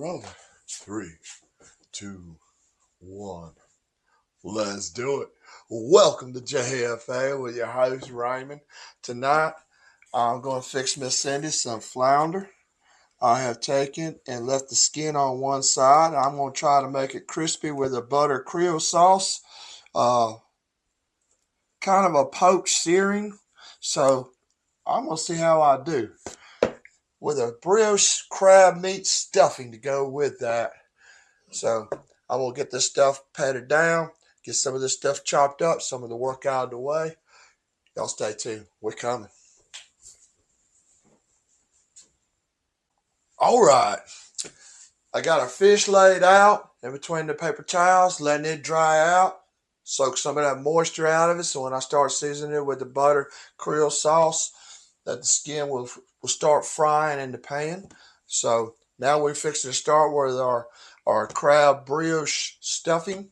Rolling. 3, 2, 1. Let's do it. Welcome to JFA with your host Raymond. Tonight, I'm going to fix Miss Cindy some flounder. I have taken and left the skin on one side. I'm going to try to make it crispy with a butter Creole sauce. Kind of a poached searing. So I'm going to see how I do. With a brioche crab meat stuffing to go with that. So I'm going to get this stuff patted down, get some of this stuff chopped up, some of the work out of the way. Y'all stay tuned. We're coming. All right. I got our fish laid out in between the paper towels, letting it dry out, soak some of that moisture out of it. So when I start seasoning it with the butter Creole sauce, that the skin will start frying in the pan. So now we're fixing to start with our crab brioche stuffing.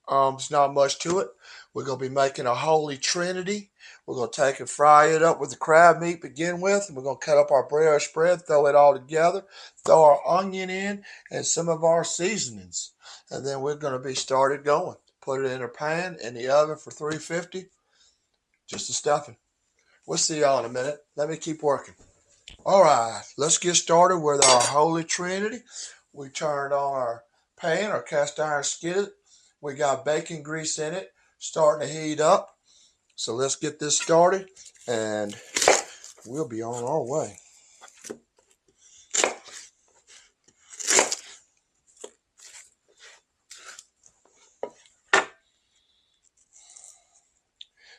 There's not much to it. We're going to be making a holy trinity. We're going to take and fry it up with the crab meat to begin with. And we're going to cut up our brioche bread, throw it all together, throw our onion in, and some of our seasonings. And then we're going to be started going. Put it in a pan in the oven for 350. Just the stuffing. We'll see y'all in a minute. Let me keep working. All right, let's get started with our holy trinity. We turned on our pan, our cast iron skillet. We got bacon grease in it, starting to heat up. So let's get this started, and we'll be on our way.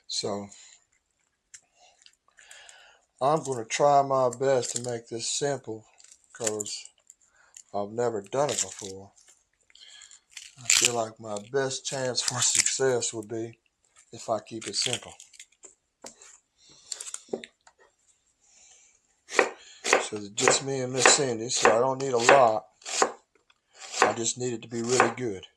So I'm going to try my best to make this simple because I've never done it before. I feel like my best chance for success would be if I keep it simple. So it's just me and Miss Cindy, so I don't need a lot. I just need it to be really good.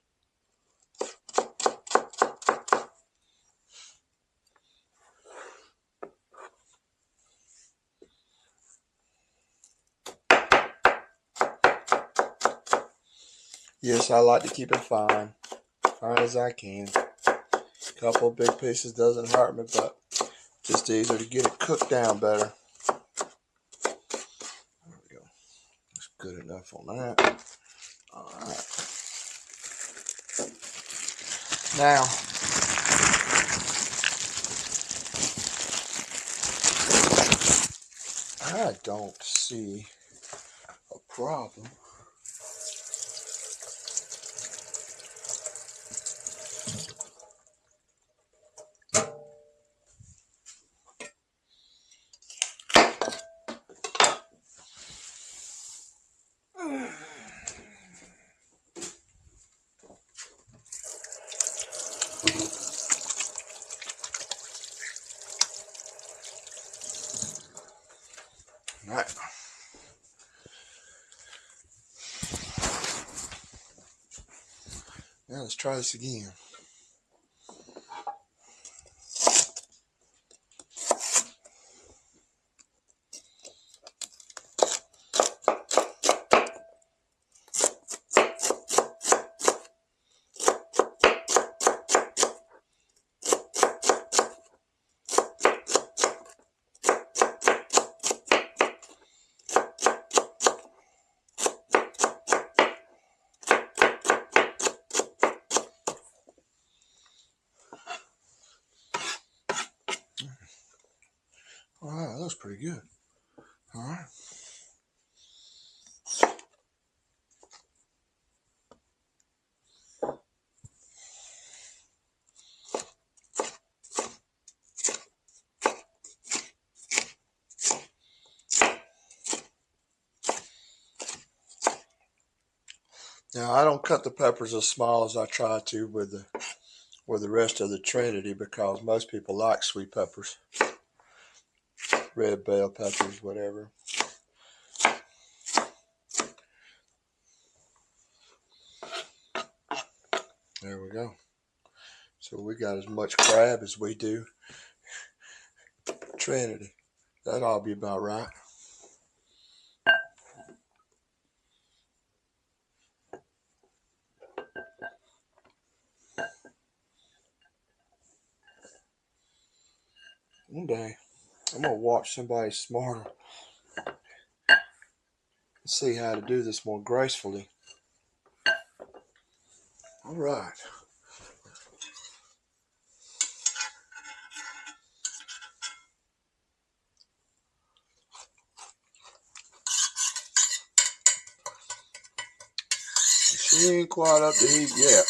Yes, I like to keep it fine as I can. A couple of big pieces doesn't hurt me, but just easier to get it cooked down better. There we go. That's good enough on that. All right. Now, I don't see a problem. All right. Now let's try this again. All right, that looks pretty good. All right. Now I don't cut the peppers as small as I try to with the rest of the trinity because most people like sweet peppers, red bell peppers, whatever. There we go. So we got as much crab as we do trinity. That ought to be about right. One day, I'm going to watch somebody smarter and see how to do this more gracefully. All right. She ain't quite up to heat yet.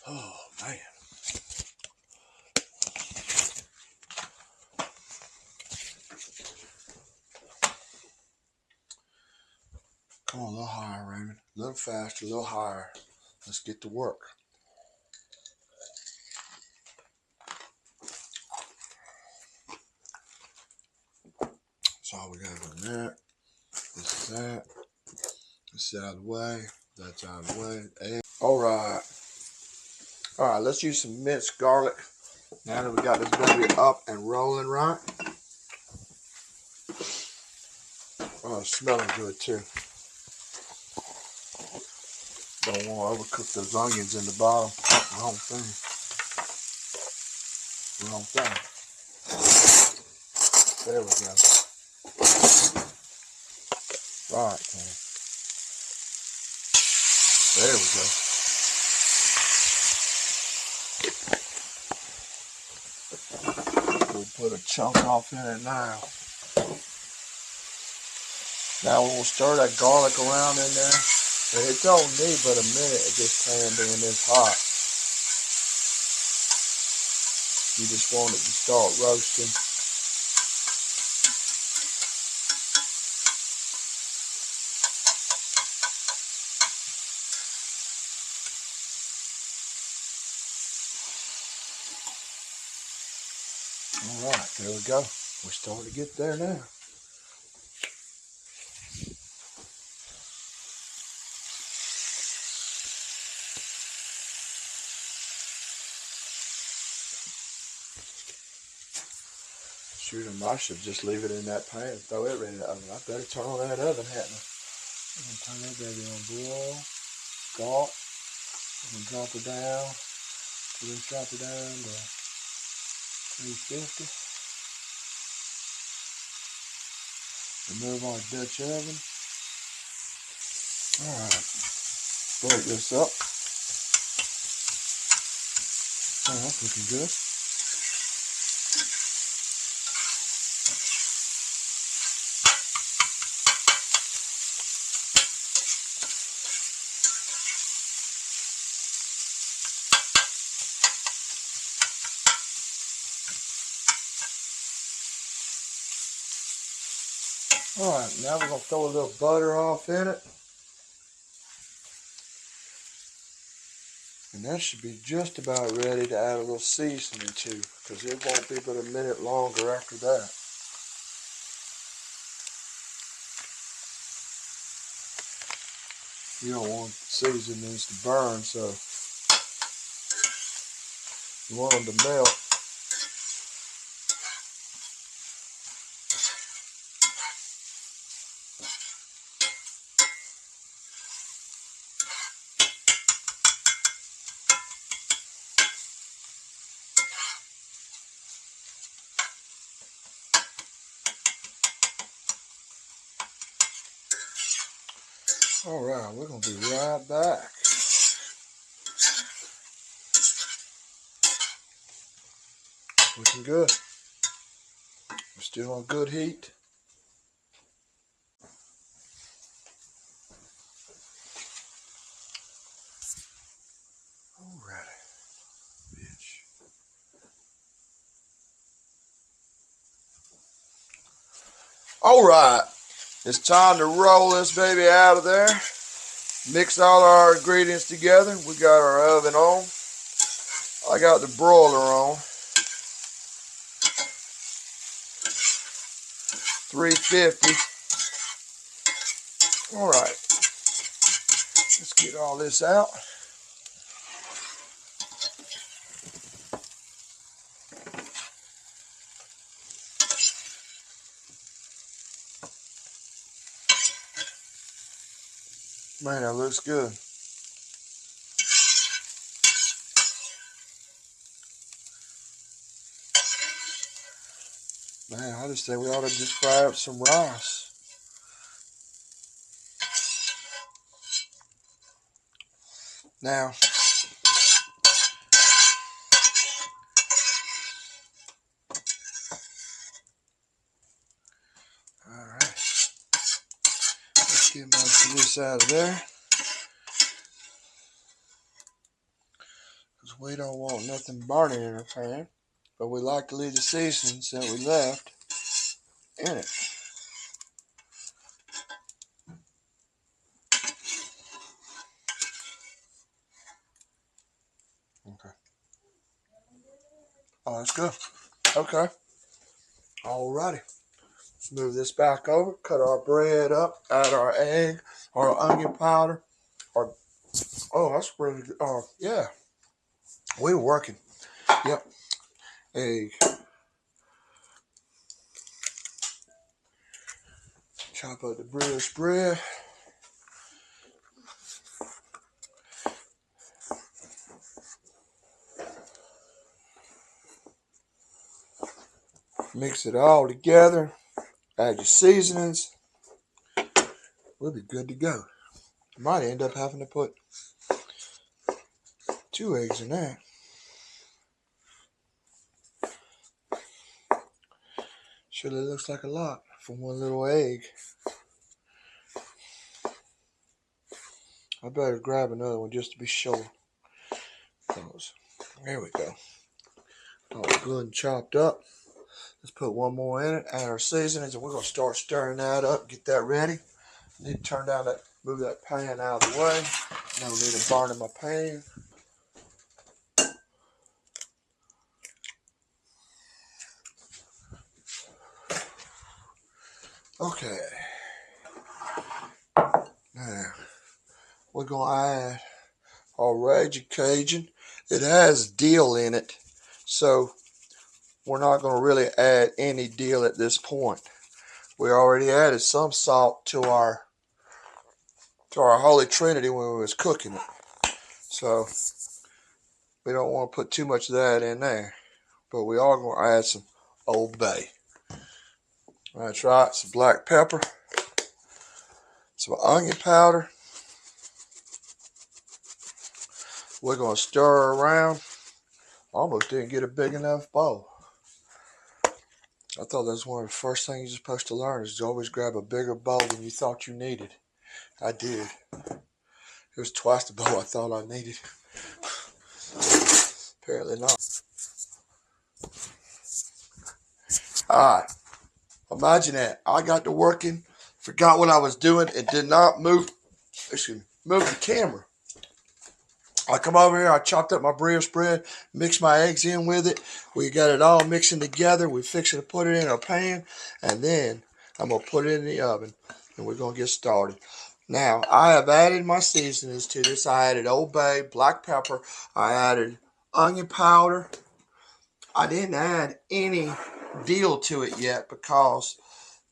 Oh, man. Come on, a little higher, Raymond. A little faster, a little higher. Let's get to work. That's all we got on that. This is that. This is out of the way. That's out of the way. And all right. All right, let's use some minced garlic. Now that we got this baby up and rolling right. Oh, it's smelling good too. Don't want to overcook those onions in the bottom. Wrong thing. Wrong thing. There we go. Right, man. There we go. We'll put a chunk off in it now. Now we'll stir that garlic around in there. And it don't need but a minute at this pan being this hot. You just want it to start roasting. All right, there we go. We're starting to get there now. Shoot, I should just leave it in that pan and throw it in the oven. I better turn on that oven, hadn't I? I'm going to turn that baby on boil. Start. I'm going to drop it down. Let's drop it down to 350. Remove our Dutch oven. Alright. Break this up. Oh, that's looking good. Alright, now we're going to throw a little butter off in it. And that should be just about ready to add a little seasoning to, because it won't be but a minute longer after that. You don't want seasonings to burn, so you want them to melt. Alright, we're going to be right back. Looking good. We're still on good heat. Alrighty, bitch. Alright, it's time to roll this baby out of there. Mix all our ingredients together. We got our oven on. I got the broiler on. 350. Alright, let's get all this out. Man, that looks good. Man, I just think we ought to just fry up some rice. Now, alright, let's get most of this out of there. Because we don't want nothing burning in our pan. But we like to leave the seasonings that we left in it. Okay. Oh, that's good. Okay. Alrighty. Let's move this back over. Cut our bread up. Add our egg, our onion powder. Our, oh, that's really good. Oh, yeah. We're working. Yep. Egg. Chop up the brioche bread. Mix it all together. Add your seasonings. We'll be good to go. Might end up having to put 2 eggs in that. Surely looks like a lot for one little egg. I better grab another one just to be sure. There we go. All good and chopped up. Let's put one more in it. Add our seasonings, and we're gonna start stirring that up. Get that ready. Need to turn down that, move that pan out of the way. No need to burn in my pan. Okay. Now we're gonna add our Raging Cajun. It has dill in it, so we're not going to really add any dill at this point. We already added some salt to our Holy Trinity when we was cooking it, so we don't want to put too much of that in there. But we are going to add some Old Bay. That's right, some black pepper, some onion powder. We're going to stir around. Almost didn't get a big enough bowl. I thought that was one of the first things you're supposed to learn is to always grab a bigger bowl than you thought you needed. I did. It was twice the bowl I thought I needed. Apparently not. Alright. Imagine that. I got to working, forgot what I was doing, and did not move the camera. I come over here, I chopped up my brioche bread, mixed my eggs in with it. We got it all mixing together. We fixing to put it in a pan, and then I'm going to put it in the oven, and we're going to get started. Now, I have added my seasonings to this. I added Old Bay, black pepper. I added onion powder. I didn't add any dill to it yet because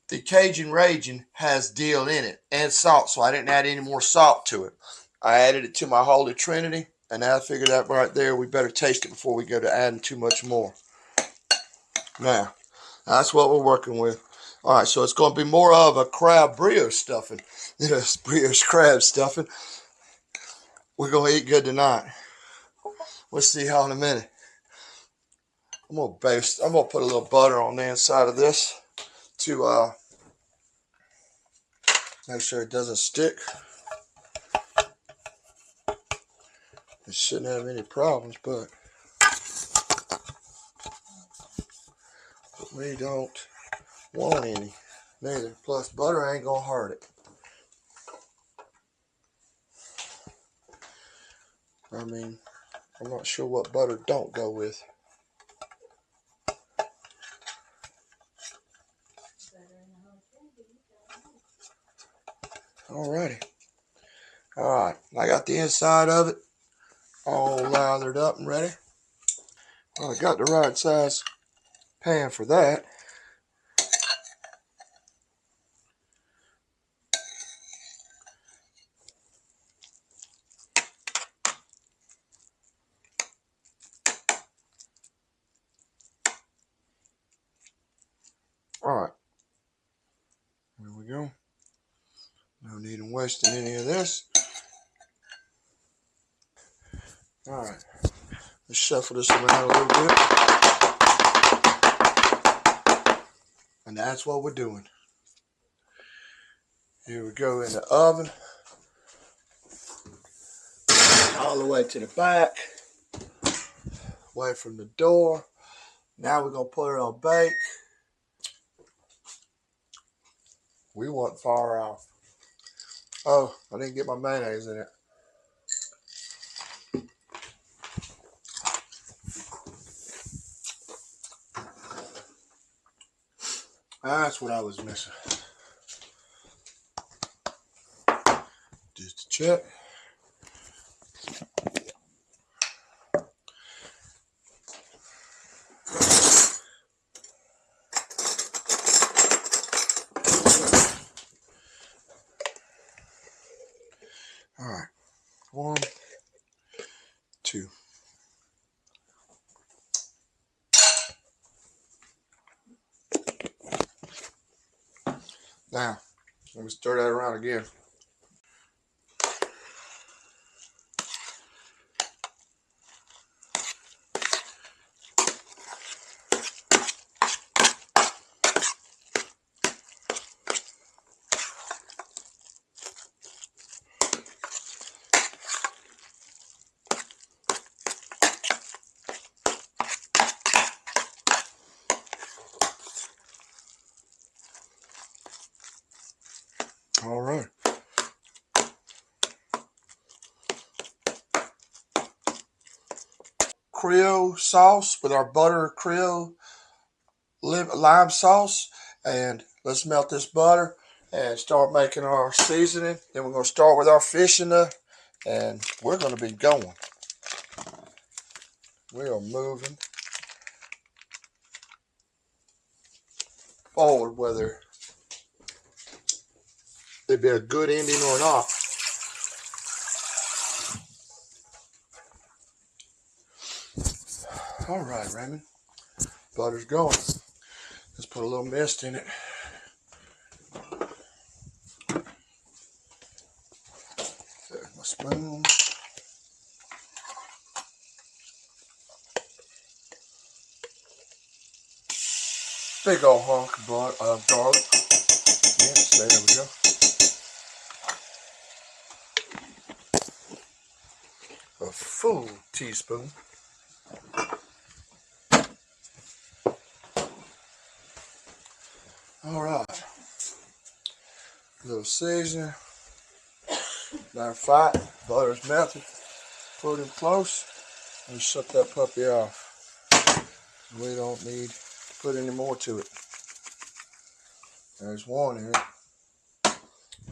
the Cajun Raging has dill in it and salt, so I didn't add any more salt to it. I added it to my Holy Trinity, and I figured out right there we better taste it before we go to adding too much more. Now, that's what we're working with. All right, so it's going to be more of a crab brioche stuffing than a brioche crab stuffing. We're going to eat good tonight. We'll see y'all in a minute. I'm going to put a little butter on the inside of this to make sure it doesn't stick. It shouldn't have any problems, but we don't want any neither. Plus, butter ain't gonna hurt it. I mean, I'm not sure what butter don't go with. Alrighty. Alright, I got the inside of it all lathered up and ready. Well, I got the right size pan for that. ain't wasting any of this. Alright, let's shuffle this around a little bit. And that's what we're doing. Here we go in the oven. All the way to the back. Away from the door. Now we're going to put it on bake. We want far off. Oh, I didn't get my mayonnaise in it. That's what I was missing. Just to check. All right, 1, 2. Now, let me stir that around again. All right. Creole sauce with our butter Creole lime sauce, and let's melt this butter and start making our seasoning. Then we're going to start with our fish in the, and we're going to be going. We are moving forward, whether it be a good ending or not. All right, Raymond. Butter's going. Let's put a little mist in it. There's my spoon. Big old hunk of garlic. Yes, there we go. A full teaspoon. All right. A little seasoning. Matter of fact, butter's melted. Put him close and shut that puppy off. We don't need to put any more to it. There's one in it.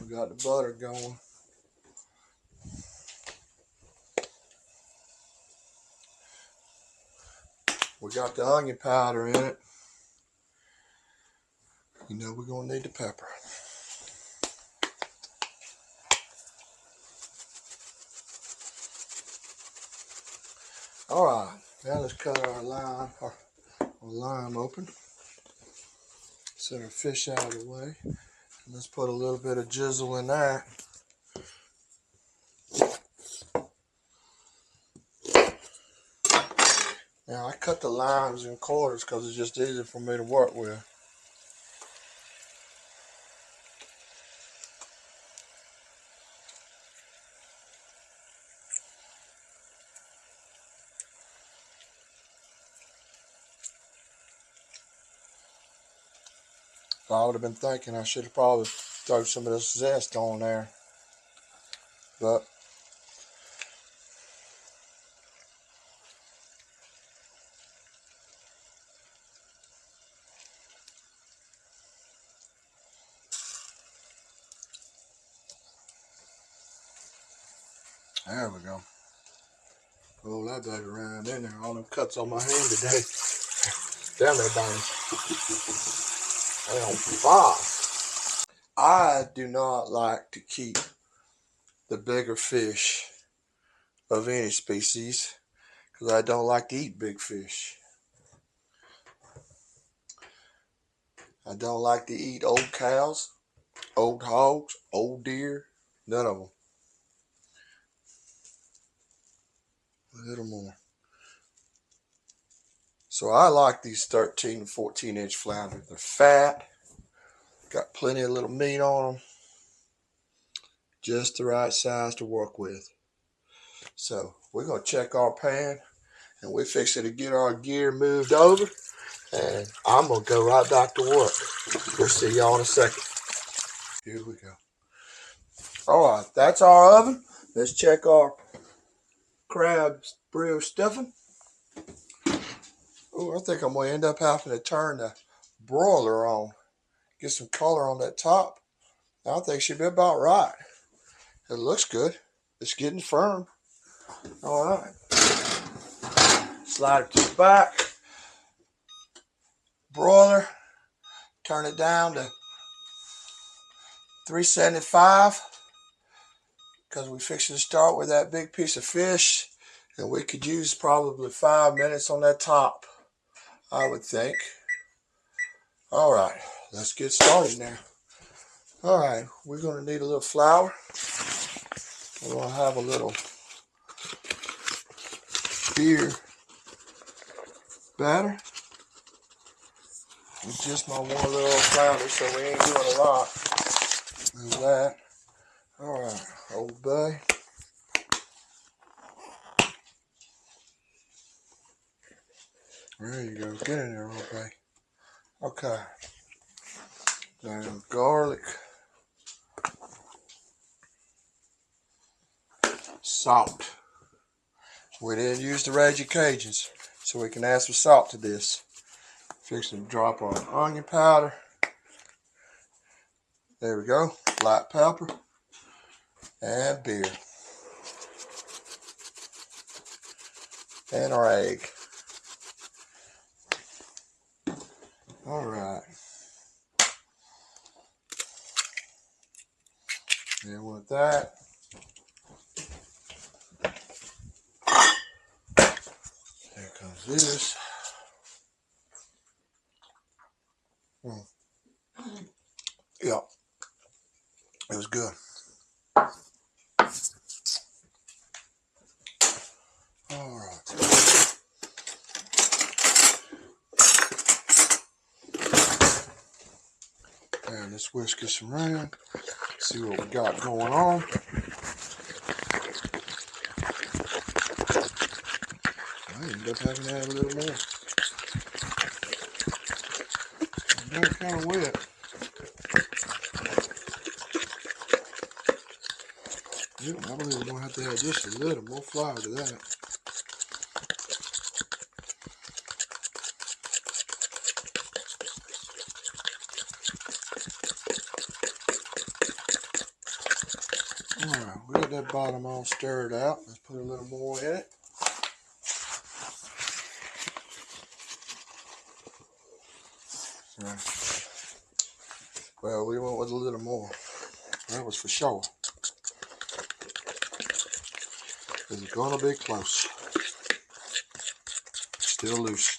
We got the butter going. We got the onion powder in it. You know we're going to need the pepper. All right, now let's cut our lime open. Set our fish out of the way. And let's put a little bit of jizzle in that. Now I cut the limes in quarters because it's just easier for me to work with. So I would have been thinking I should have probably thrown some of this zest on there. But there we go. Roll that back around in there. All them cuts on my hand today. Damn, they're burning. They on fire. I do not like to keep the bigger fish of any species because I don't like to eat big fish. I don't like to eat old cows, old hogs, old deer, None of them. A little more. So I like these 13 and 14-inch flounders. They're fat. Got plenty of little meat on them. Just the right size to work with. So we're going to check our pan. And we're fixing to get our gear moved over. And I'm going to go right back to work. We'll see y'all in a second. Here we go. Alright, that's our oven. Let's check our crab brioche stuffing. Oh, I think I'm going to end up having to turn the broiler on. Get some color on that top. I think it should be about right. It looks good. It's getting firm. Alright. Slide it to the back. Broiler. Turn it down to 375. Because we fixing to start with that big piece of fish. And we could use probably 5 minutes on that top, I would think. Alright, let's get started now. Alright, we're going to need a little flour. We're going to have a little beer batter. It's just my one little flounder, so we ain't doing a lot of that. Alright, Old Bay. There you go. Get in there, Old Bay. Okay. Then garlic. Salt. We didn't use the Reggie Cajuns, so we can add some salt to this. Fixing to drop our onion powder. There we go. Black pepper. And beer. And our egg. Alright. And with that, here comes this. Yeah, it was good. Alright. And let's whisk this around. See what we got going on. I ended up having to add a little more. They're kind of wet. Yep, I believe we're going to have to add just a little more flour to that. Alright, we got that bottom all stirred out. Let's put a little more in it. Right. Well, we went with a little more. That was for sure. It's gonna be close. Still loose.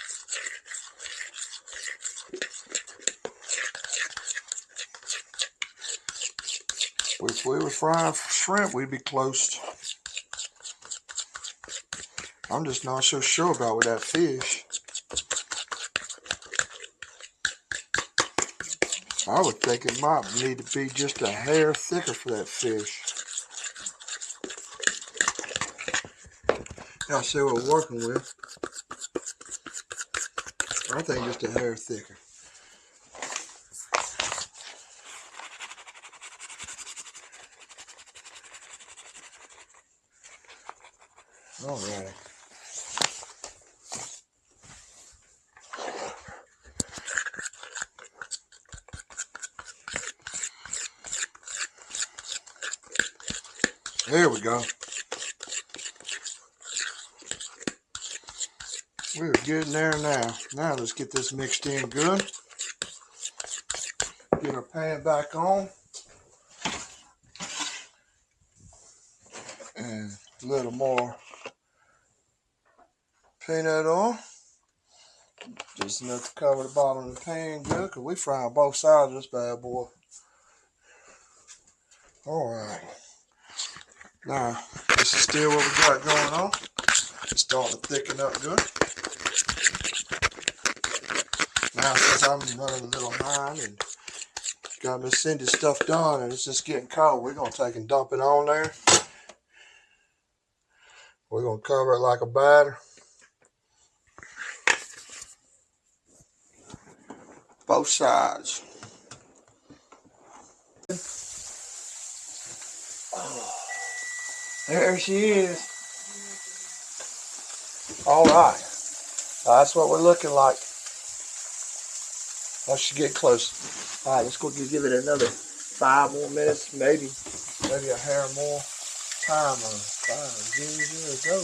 If we were frying shrimp, we'd be close. I'm just not so sure about with that fish. I would think it might need to be just a hair thicker for that fish. Now see what we're working with. I think just a hair thicker. Alright. There we go. We're getting there now. Now let's get this mixed in good. Get our pan back on. And a little more peanut oil. Just enough to cover the bottom of the pan good, because we frying both sides of this bad boy. Alright. Now, this is still what we got going on. It's starting to thicken up good. Now, since I'm running a little behind and got Miss Cindy's stuff done and it's just getting cold, we're going to take and dump it on there. We're going to cover it like a batter. Both sides. Oh, there she is. All right. That's what we're looking like. Once you get close. All right, let's go give it another 5 more minutes, maybe a hair more time. 5, 0, go.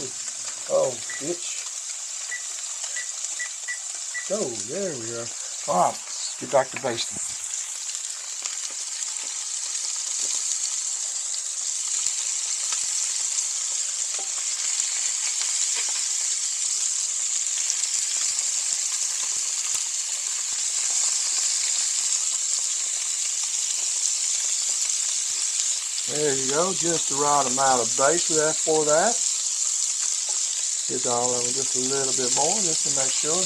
Oh, bitch. Go. There we go. All right, let's get back to basting. There you go, just the right amount of base left for that. Get all of them just a little bit more, just to make sure.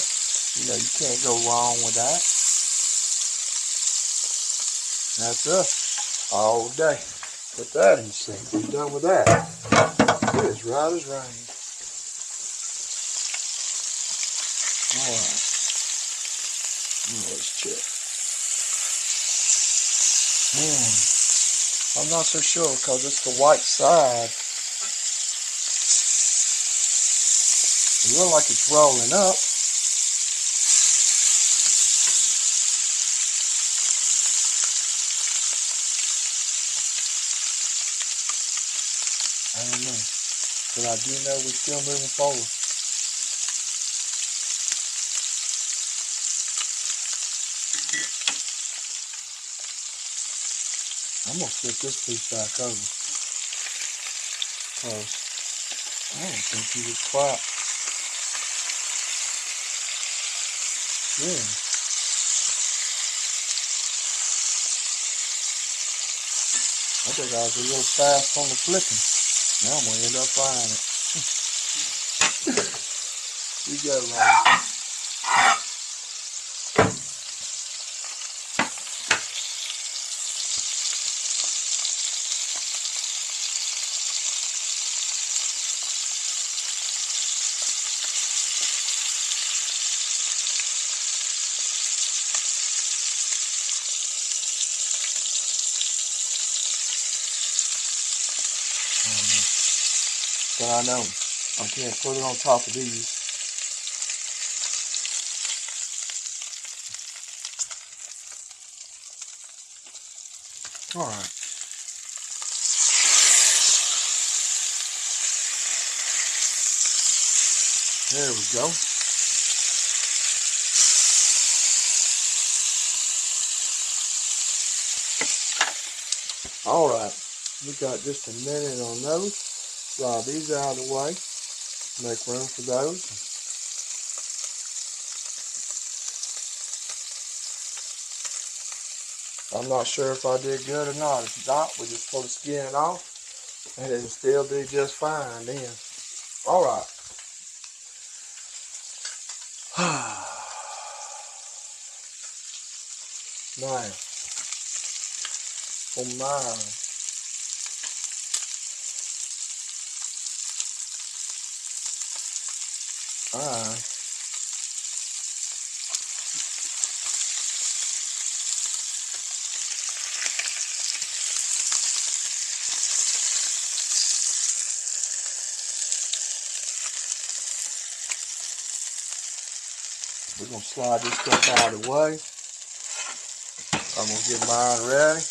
You know, you can't go wrong with that. That's us all day. Put that in the sink. We're done with that. It is right as rain. All right. Let's check. I'm not so sure because it's the white side. It looks like it's rolling up. I don't know. But I do know we're still moving forward. I'm going to flip this piece back over. Because I don't think he was quite. Yeah. I think I was a little fast on the flipping. Now I'm going to end up frying it. You go, Ronnie. But I know I can't put it on top of these. All right. There we go. All right. We got just a minute on those. Slide these out of the way. Make room for those. I'm not sure if I did good or not. If not, we just pull the skin off and it'll still do just fine then. All right. Now, for mine. Alright. We're going to slide this stuff out of the way. I'm going to get mine ready.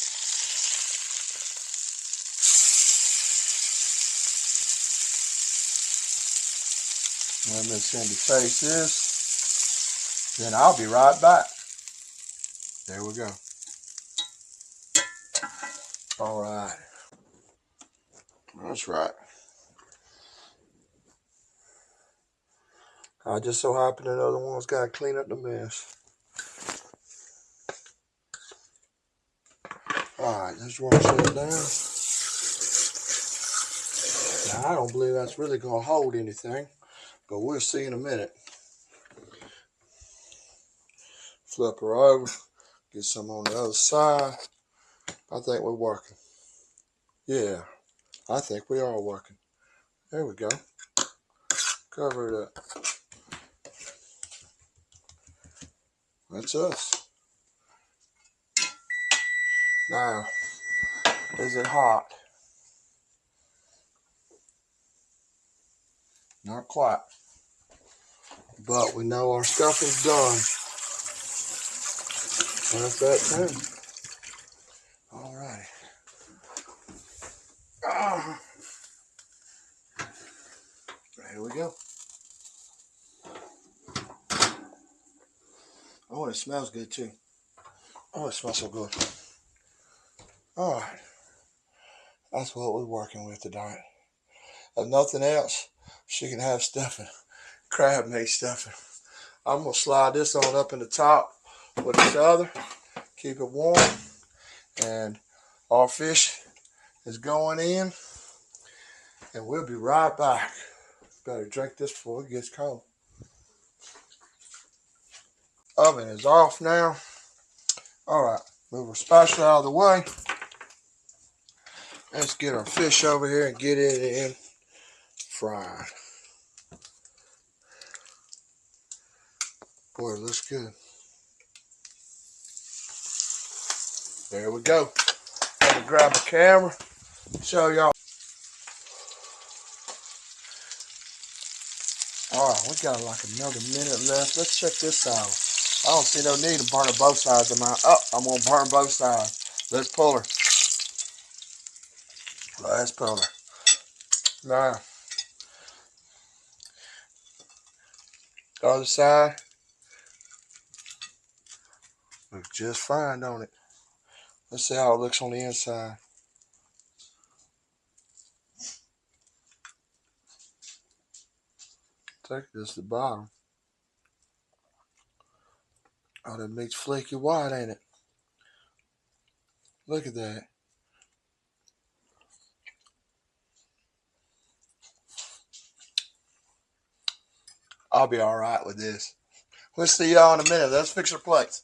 Let Miss Cindy face this. Then I'll be right back. There we go. All right. That's right. I just so happen that other one's got to clean up the mess. All right, let's roll it down. Now, I don't believe that's really going to hold anything, but we'll see in a minute. Flip her over, get some on the other side. I think we're working. Yeah, I think we are working. There we go. Cover it up. That's us. Now, is it hot? Not quite. But we know our stuffing's done. That's that too. All right. Here we go. Oh, it smells good too. Oh, it smells so good. All right. That's what we're working with tonight. If nothing else, she can have stuffing. Crab meat stuffing. I'm going to slide this on up in the top with each other. Keep it warm. And our fish is going in. And we'll be right back. Better drink this before it gets cold. Oven is off now. All right. Move our spatula out of the way. Let's get our fish over here and get it in fried. Boy, it looks good. There we go. Let me grab a camera, show y'all. All right, we got like another minute left. Let's check this out. I don't see no need to burn both sides of mine. Oh, I'm gonna burn both sides. Let's pull her. Let's pull her. Now, the other side. Looks just fine, don't it? Let's see how it looks on the inside. Take this to the bottom. Oh, that meat's flaky white, ain't it? Look at that. I'll be all right with this. We'll see y'all in a minute. Let's fix our plates.